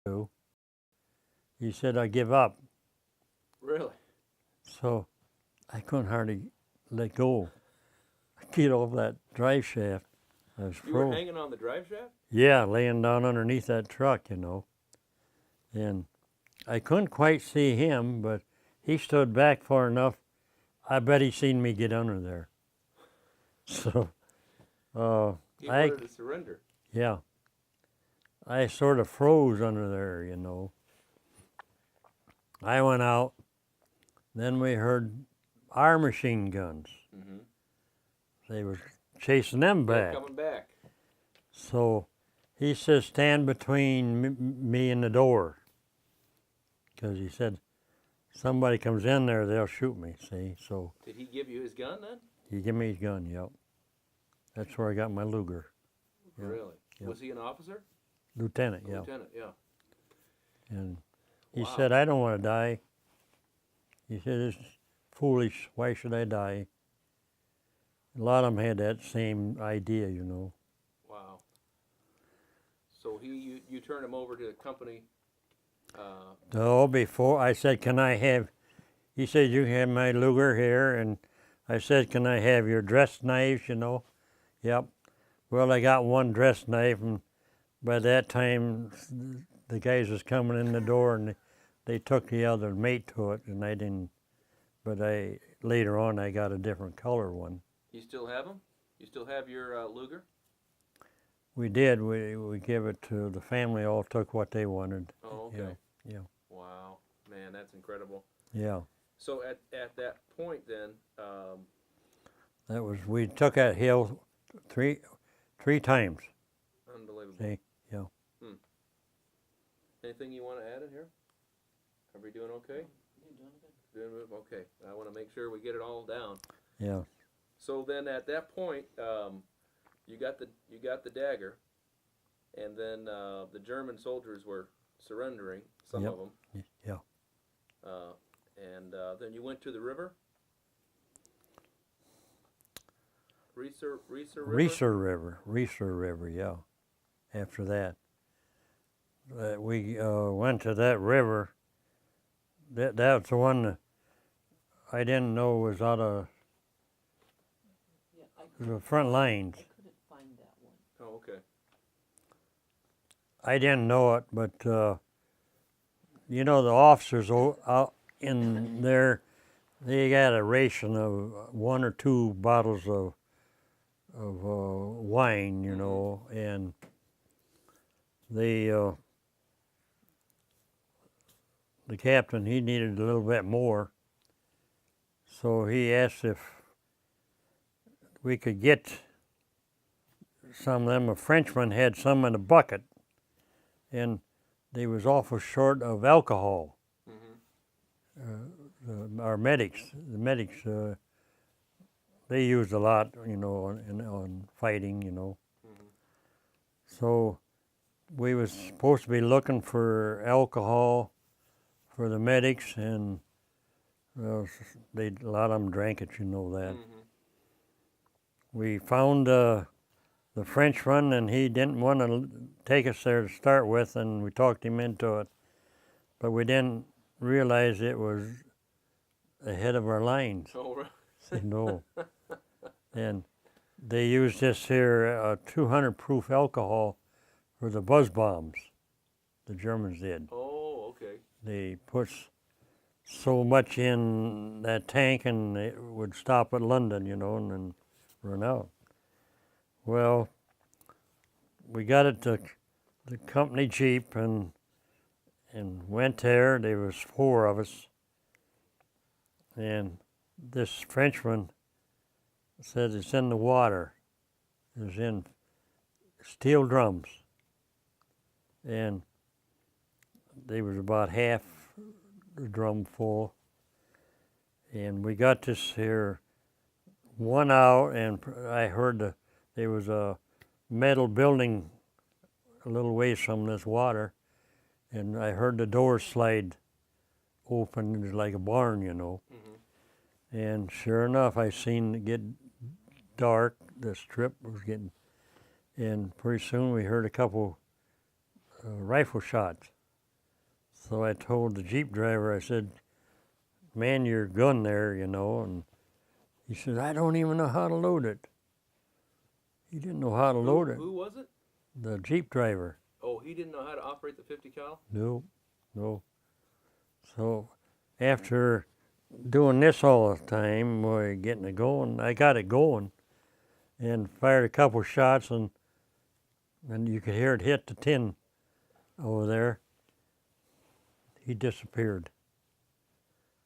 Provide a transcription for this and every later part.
to. He said, I give up. Really? So I couldn't hardly let go. Get off that drive shaft. I was You were hanging on the drive shaft? Yeah, laying down underneath that truck, And I couldn't quite see him, but he stood back far enough. I bet he seen me get under there. So, He wanted to surrender. Yeah, I sort of froze under there, I went out. Then we heard our machine guns. Mm-hmm. They were chasing them back. Coming back. So he says, stand between me and the door. Because he said, somebody comes in there, they'll shoot me, see? So did he give you his gun then? He gave me his gun, yep. That's where I got my Luger. Yep. Really? Yep. Was he an officer? Lieutenant, yeah. Lieutenant, yeah. And he said, I don't want to die. He said, it's foolish. Why should I die? A lot of them had that same idea, Wow. So you turned him over to the company? No, before I said, can I have, he said, you can have my Luger here. And I said, can I have your dress knives, Yep. Well, I got one dress knife, and by that time, the guys was coming in the door, and they took the other mate to it, and I didn't. But later on, I got a different color one. You still have them? You still have your Luger? We did. We gave it to the family. All took what they wanted. Oh, okay. Yeah. Wow, man, that's incredible. Yeah. So at that point, then. We took that hill three times. Unbelievable. See? Yeah. Anything you want to add in here? Are we doing okay? You're doing good. Doing okay. I want to make sure we get it all down. Yeah. So then, at that point, you got the dagger, and then the German soldiers were surrendering. Some of them. Yeah. And then you went to the river. Reeser River, yeah. After that, we went to that river. That's the one that I didn't know was out of the front lines. I couldn't find that one. Oh, okay. I didn't know it, but the officers out in there, they got a ration of 1 or 2 bottles of wine, and the captain, he needed a little bit more, so he asked if we could get some of them. A Frenchman had some in a bucket, and they was awful short of alcohol. Mm-hmm. Our medics, they used a lot, on fighting, Mm-hmm. So we was supposed to be looking for alcohol for the medics, and a lot of them drank it, that. Mm-hmm. We found the Frenchman, and he didn't want to take us there to start with, and we talked him into it. But we didn't realize it was ahead of our lines. Oh, right. And they used this here 200 proof alcohol for the buzz bombs. The Germans did. Oh, okay. They put so much in that tank, and it would stop at London, and then run out. Well, we got it to the company jeep and went there. There was 4 of us, and this Frenchman said it's in the water. It's in steel drums, and they was about half the drum full. And we got this here one out, and I heard there was a metal building a little ways from this water, and I heard the door slide open. It was like a barn, Mm-hmm. And sure enough, I seen it get dark. The strip was getting, and pretty soon we heard a couple rifle shots. So I told the Jeep driver, I said, man your gun there, you know, and he said, I don't even know how to load it. He didn't know how to load it. Who was it? The Jeep driver. Oh, he didn't know how to operate the 50 cal? No, no. So after doing this all the time, getting it going, I got it going and fired a couple shots, and you could hear it hit the tin over there. He disappeared.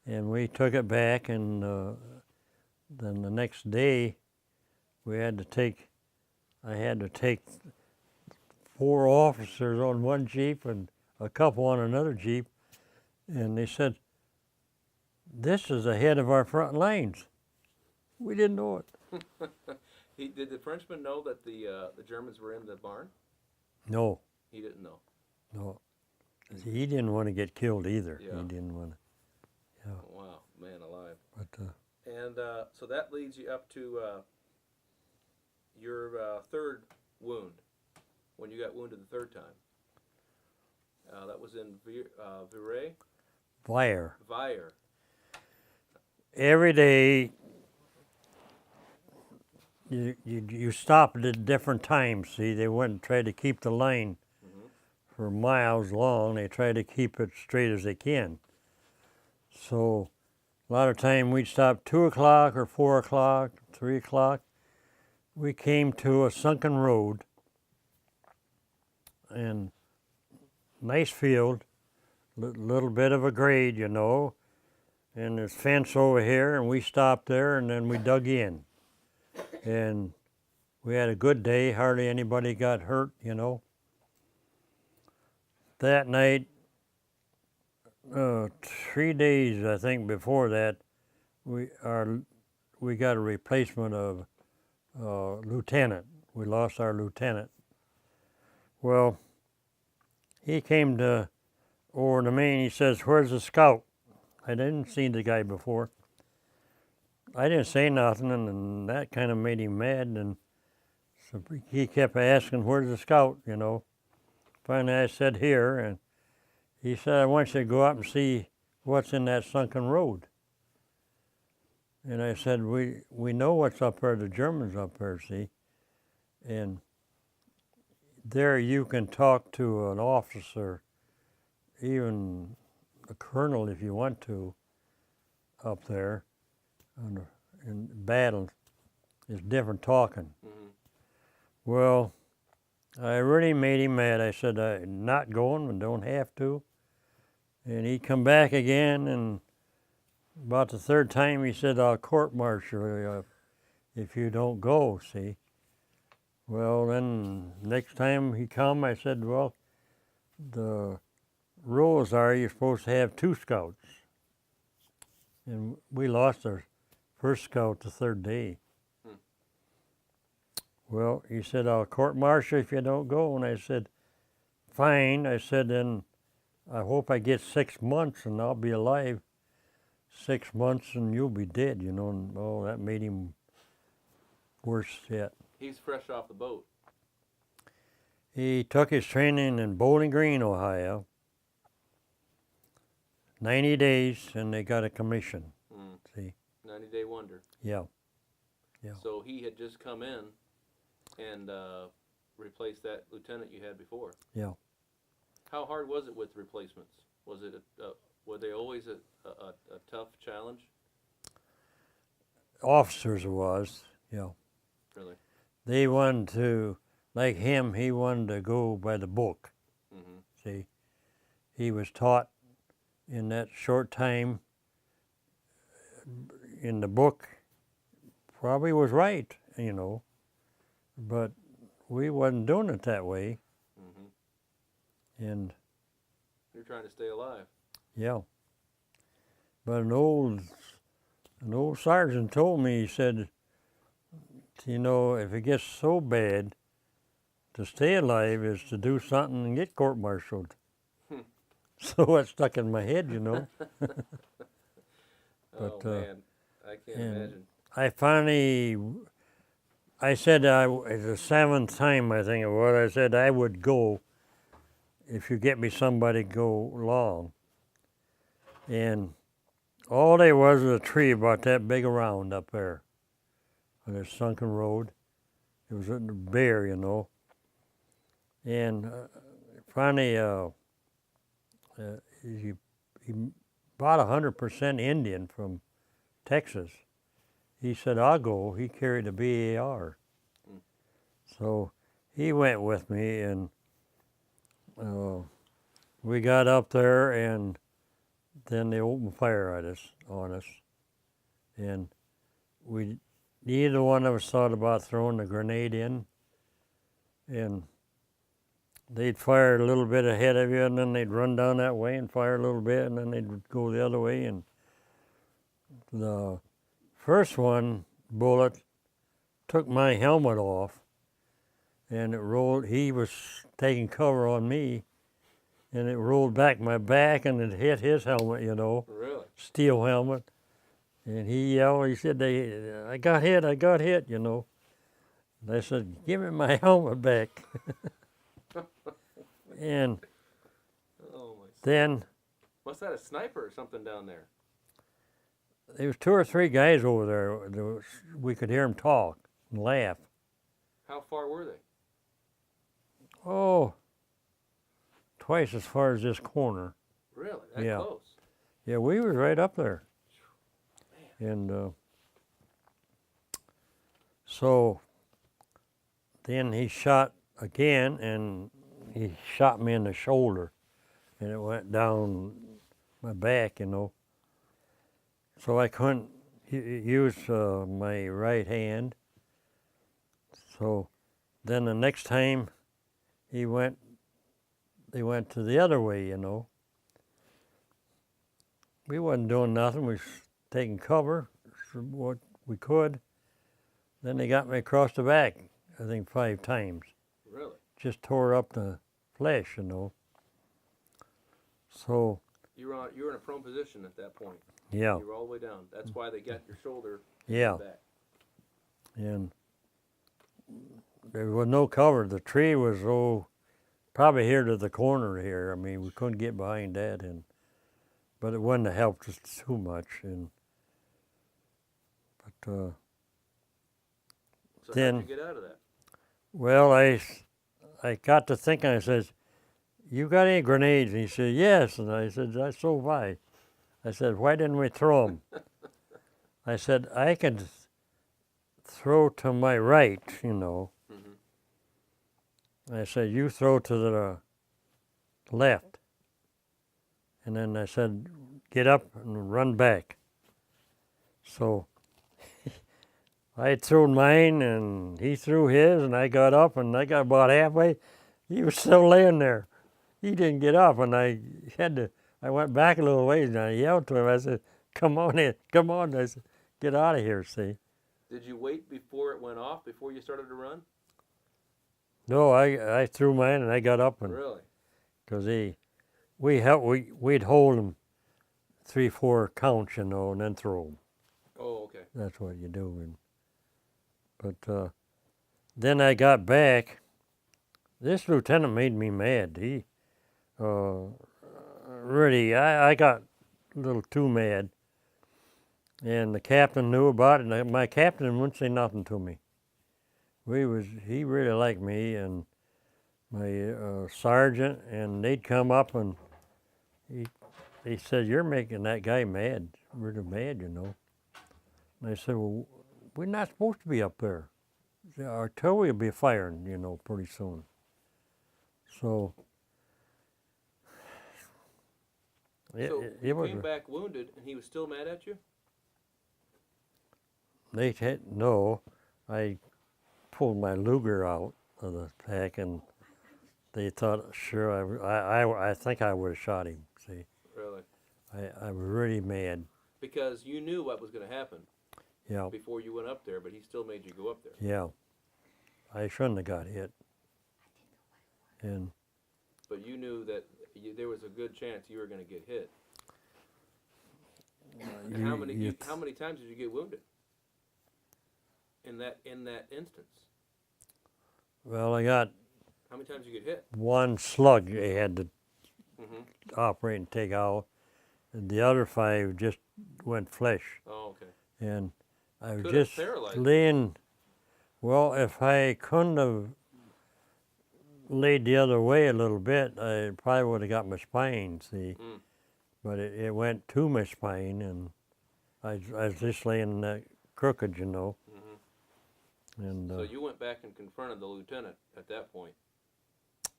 And we took it back, and then the next day I had to take 4 officers on one Jeep and a couple on another Jeep, and they said, this is ahead of our front lines. We didn't know it. Did the Frenchman know that the Germans were in the barn? No, He didn't know. no. He didn't want to get killed either. Yeah. He didn't want to. Yeah. Oh, wow, man alive. But And so that leads you up to your third wound, when you got wounded the third time. That was in Vire? Vire. Every day you stop at different times. See, they wouldn't try to keep the line for miles long. They try to keep it straight as they can. So a lot of time we'd stop 2 o'clock or 4 o'clock, 3 o'clock. We came to a sunken road and nice field, little bit of a grade, you know, and there's fence over here, and we stopped there, and then we dug in. And we had a good day, hardly anybody got hurt, you know. That night, 3 days, I think, before that, we got a replacement of lieutenant. We lost our lieutenant. Well, he came over to me and he says, where's the scout? I didn't see the guy before. I didn't say nothing, and that kind of made him mad, and so he kept asking, where's the scout, you know. Finally I said, here, and he said, I want you to go up and see what's in that sunken road. And I said, we know what's up there, the Germans up there, see. And there you can talk to an officer, even a colonel if you want to, up there in battle. It's different talking. Mm-hmm. Well, I really made him mad. I said, I'm not going, and don't have to. And he come back again, and about the third time he said, I'll court-martial you if you don't go, see. Well, then next time he come, I said, well, the rules are you're supposed to have 2 scouts. And we lost our first scout the third day. Well, he said, I'll court-martial if you don't go. And I said, fine. I said, then I hope I get 6 months and I'll be alive. 6 months and you'll be dead, you know. And, oh, that made him worse yet. He's fresh off the boat. He took his training in Bowling Green, Ohio. 90 days, and they got a commission. See? 90-day wonder. Yeah. Yeah. So he had just come in and replaced that lieutenant you had before. Yeah. How hard was it with replacements? Was it were they always a tough challenge? Officers was, yeah. Really? They wanted to, like him, he wanted to go by the book. Mm-hmm. See, he was taught in that short time in the book, probably was right, you know, but we wasn't doing it that way. Mm-hmm. And you're trying to stay alive. yeah, but an old sergeant told me, he said, you know, if it gets so bad, to stay alive is to do something and get court-martialed. So it stuck in my head, you know. Oh man, I can't imagine. I finally, I said, the 7th time I think it was, I said I would go. if you get me somebody to go along. And all there was a tree about that big around up there on this sunken road. It was a bear, you know. And finally, he bought 100% Indian from Texas. He said, I'll go. He carried a BAR. Mm. So he went with me, and we got up there, and then they opened fire at us, on us. And neither one of us thought about throwing the grenade in. And they'd fire a little bit ahead of you, and then they'd run down that way and fire a little bit, and then they'd go the other way. And the first bullet took my helmet off, and it rolled. He was taking cover on me, and it rolled back my back, and it hit his helmet, you know. Really? Steel helmet. And he yelled, he said, I got hit, you know. And I said, give me my helmet back. And Oh my. then What's that, a sniper or something down there? there was 2 or 3 guys over there. We could hear them talk and laugh. How far were they? Oh, twice as far as this corner. Really? That Yeah. close? Yeah, we were right up there. And so then he shot again, and he shot me in the shoulder, and it went down my back, you know. So I couldn't use my right hand. So then the next time they went to the other way, you know. We wasn't doing nothing. We was taking cover, what we could. Then they got me across the back, I think 5 times. Really? Just tore up the flesh, you know. So You were in a prone position at that point. yeah, You were all the way down. That's why they got your shoulder yeah, back. and there was no cover. The tree was probably here to the corner here. I mean, we couldn't get behind that, but it wouldn't have helped us too much. But So then- how'd you get out of that? well, I got to thinking. I said, "You got any grenades?" And he said, "Yes." And I said, "So have I." I said, "Why didn't we throw them?" I said, "I could throw to my right, you know." Mm-hmm. I said, "You throw to the left." And then I said, "Get up and run back." So I threw mine, and he threw his, and I got up, and I got about halfway. He was still laying there. He didn't get up, and I went back a little ways, and I yelled to him. I said, "Come on in, come on." I said, "Get out of here, see." Did you wait before it went off, before you started to run? No, I threw mine, and I got up, and Really? because we'd hold them 3-4 counts, you know, and then throw them. Oh, okay. That's what you do. But then I got back. This lieutenant made me mad. He really, I got a little too mad. And the captain knew about it. And my captain wouldn't say nothing to me. He really liked me, and my sergeant, and they'd come up, and he said, "You're making that guy mad, really mad, you know." And I said, "Well, we're not supposed to be up there. The artillery will be firing, you know, pretty soon." So So it you was. came back wounded, and he was still mad at you? No, I pulled my Luger out of the pack, and they thought, sure, I think I would have shot him. See, Really? I was really mad. Because you knew what was going to happen Yeah, before you went up there, but he still made you go up there. yeah. I shouldn't have got hit. And But you knew that there was a good chance you were going to get hit. And how many times did you get wounded in that instance? Well, I got How many times you get hit? one slug they had to Mm-hmm. operate and take out, and the other 5 just went flesh. Oh, okay. And I was Could have just paralyzed you. laying. Well, if I couldn't have laid the other way a little bit, I probably would have got my spine. See, Mm. but it went to my spine, and I was just laying crooked, you know. Mm-hmm. And So you went back and confronted the lieutenant at that point.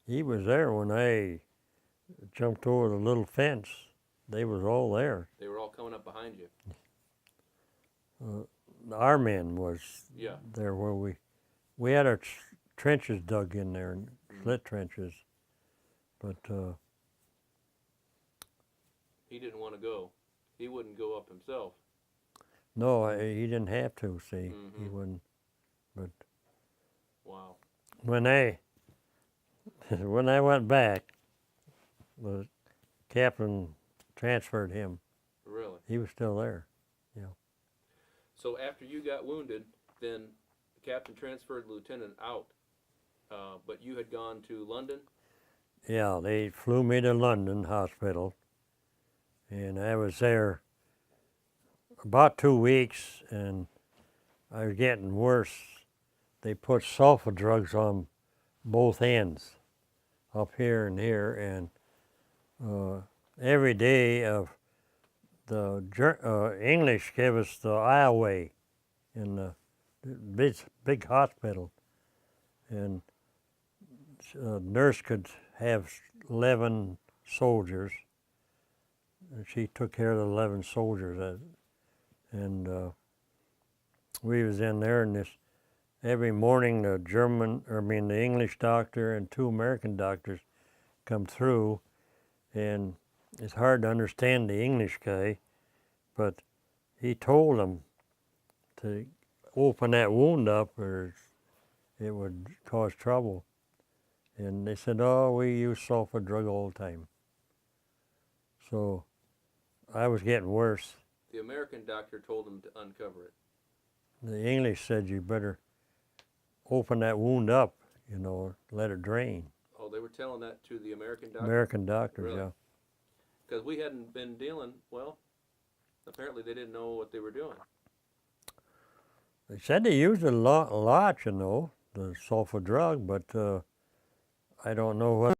he was there when I jumped over the little fence. They was all there. They were all coming up behind you. Our men was Yeah. there where we had our trenches dug in there, and slit trenches. But He didn't want to go. He wouldn't go up himself. no, he didn't have to. See, he Mhm. wouldn't. But Wow. when I when I went back, the captain transferred him. Really? He was still there. So after you got wounded, then the captain transferred the lieutenant out, but you had gone to London? Yeah, they flew me to London Hospital, and I was there about 2 weeks, and I was getting worse. They put sulfa drugs on both ends, up here and here, and every day of the English gave us the aisleway in the big hospital, and nurse could have 11 soldiers, and she took care of the 11 soldiers, and we was in there, and every morning the English doctor and 2 American doctors come through, and it's hard to understand the English guy, but he told them to open that wound up or it would cause trouble. And they said, oh, we use sulfa drug all the time. So I was getting worse. The American doctor told him to uncover it. The English said you better open that wound up, let it drain. Oh, they were telling that to the American doctor? American doctors, Really? yeah. Because we hadn't been dealing, well, apparently they didn't know what they were doing. They said they used it a lot, the sulfa drug, but I don't know what